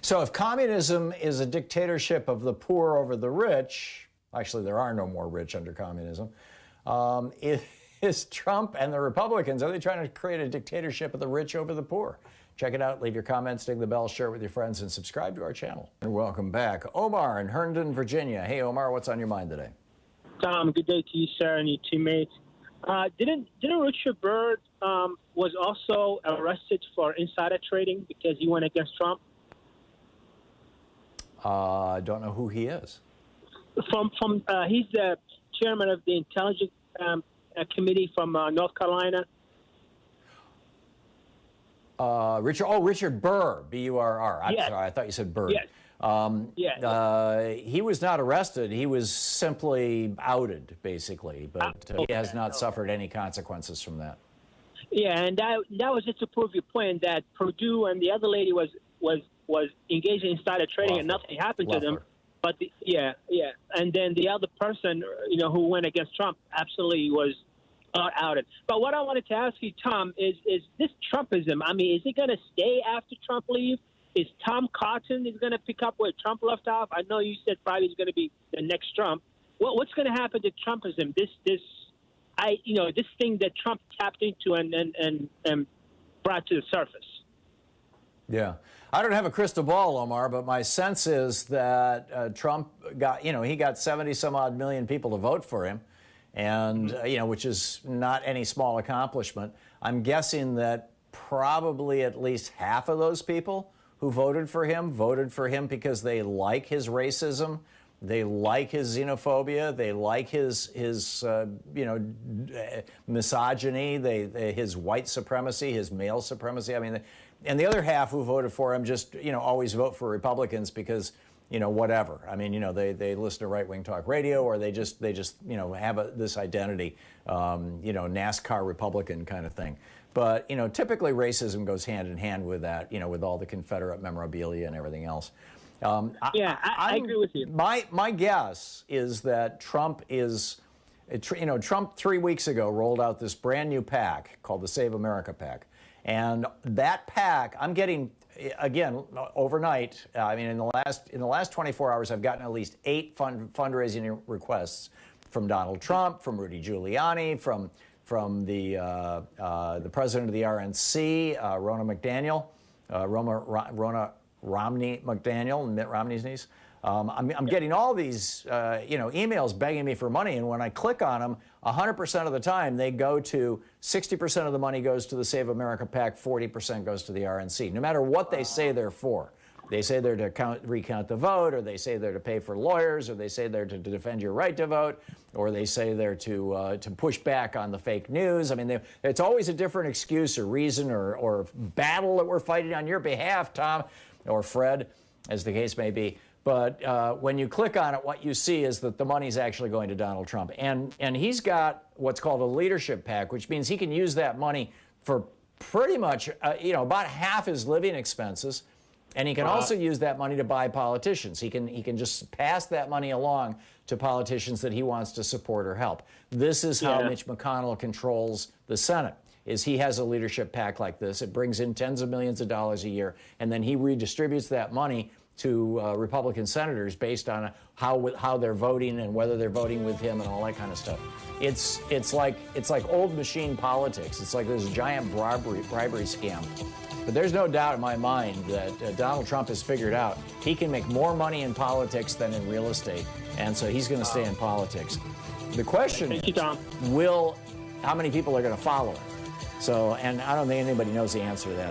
So if communism is a dictatorship of the poor over the rich, actually there are no more rich under communism, is Trump and the Republicans, are they trying to create a dictatorship of the rich over the poor? Check it out, leave your comments, ding the bell, share it with your friends, and subscribe to our channel. And welcome back. Omar in Herndon, Virginia. Hey, Omar, what's on your mind today? Tom, good day to you, sir, and your teammates. Didn't Richard Byrd was also arrested for insider trading because he went against Trump? I don't know who he is. He's the chairman of the Intelligence Committee from North Carolina. Richard Burr, B-U-R-R. I'm Yes. sorry, I thought you said Byrd. Yes. He was not arrested. He was simply outed, basically, but he has not suffered any consequences from that. Yeah, and that was just to prove your point that Purdue and the other lady was engaged in insider trading and nothing happened to them. But and then the other person, who went against Trump, absolutely was outed. But what I wanted to ask you, Tom, is this Trumpism? I mean, is it going to stay after Trump leaves? Is Tom Cotton going to pick up where Trump left off? I know you said probably he's going to be the next Trump. What's going to happen to Trumpism? This thing that Trump tapped into and brought to the surface. Yeah. I don't have a crystal ball, Omar, but my sense is that Trump got, he got 70 some odd million people to vote for him, and, which is not any small accomplishment. I'm guessing that probably at least half of those people who voted for him because they like his racism, they like his xenophobia, they like his misogyny, his white supremacy, his male supremacy. I mean, and the other half who voted for him just, always vote for Republicans because, whatever. I mean, they listen to right-wing talk radio, or they just have this identity, NASCAR Republican kind of thing. But, typically racism goes hand in hand with that, with all the Confederate memorabilia and everything else. I agree with you. My guess is that Trump is, Trump 3 weeks ago rolled out this brand new PAC called the Save America PAC. And that PAC, I'm getting, again, overnight, I mean, in the last 24 hours, I've gotten at least 8 fundraising requests from Donald Trump, from Rudy Giuliani, from the president of the RNC, Ronna Romney McDaniel, Mitt Romney's niece. I'm getting all these, emails begging me for money, and when I click on them, 100% of the time they go to 60% of the money goes to the Save America PAC, 40% goes to the RNC. No matter what they say they're for. They say they're to recount the vote, or they say they're to pay for lawyers, or they say they're to defend your right to vote, or they say they're to push back on the fake news. I mean, it's always a different excuse or reason or battle that we're fighting on your behalf, Tom, or Fred, as the case may be. But when you click on it, what you see is that the money's actually going to Donald Trump. And he's got what's called a leadership PAC, which means he can use that money for pretty much, about half his living expenses. And he can also use that money to buy politicians. He can just pass that money along to politicians that he wants to support or help. This is how Mitch McConnell controls the Senate. Is he has a leadership PAC like this. It brings in tens of millions of dollars a year, and then he redistributes that money to Republican senators based on how they're voting and whether they're voting with him and all that kind of stuff. It's like old machine politics. It's like this giant bribery scam. But there's no doubt in my mind that Donald Trump has figured out he can make more money in politics than in real estate, and so he's going to stay in politics. The question is, how many people are going to follow him? So, and I don't think anybody knows the answer to that.